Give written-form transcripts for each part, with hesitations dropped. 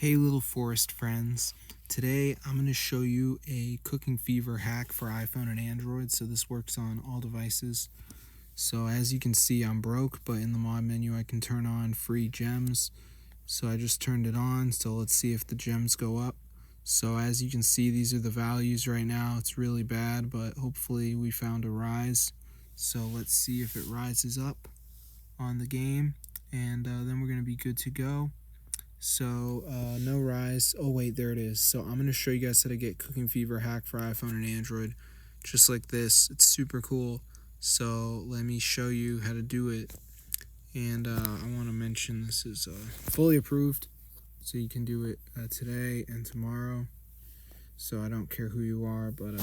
Hey little forest friends, today I'm going to show you a cooking fever hack for iPhone and Android. So this works on all devices. So as you can see, I'm broke, but in the mod menu I can turn on free gems. So I just turned it on, so let's see if the gems go up. So as you can see, these are the values right now. It's really bad, but hopefully we found a rise. So let's see if it rises up on the game, and then we're going to be good to go. So no rise. Oh wait, there it is. So I'm going to show you guys how to get cooking fever hack for iPhone and Android just like this. It's super cool. So let me show you how to do it. And I want to mention this is fully approved, so you can do it today and tomorrow. So I don't care who you are, but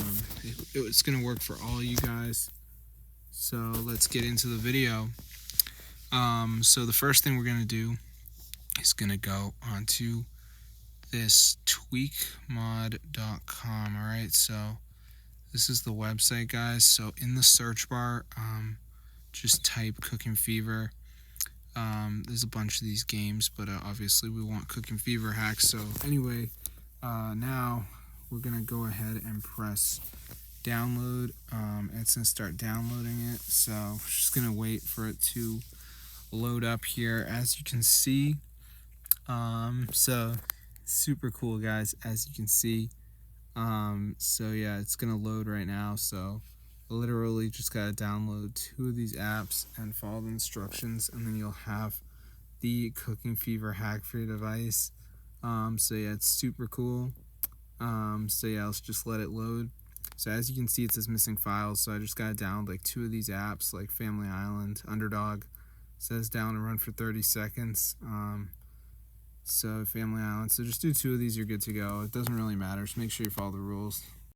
it's going to work for all you guys. So let's get into the video. So the first thing we're going to do is going to go onto this tweakmod.com. All right, so this is the website, guys. So in the search bar, just type cooking fever. There's a bunch of these games, but obviously we want cooking fever hacks. So anyway, now we're gonna go ahead and press download. It's gonna start downloading it, so just gonna wait for it to load up here. As you can see, so super cool, guys, as you can see. So yeah, it's gonna load right now. So literally just gotta download 2 of these apps and follow the instructions, and then you'll have the cooking fever hack for your device. So yeah, it's super cool. So yeah, let's just let it load. So as you can see, it says missing files, so I just gotta download like 2 of these apps, like Family Island. Underdog says down and run for 30 seconds. So Family Island, so just do 2 of these, you're good to go. It doesn't really matter, just make sure you follow the rules.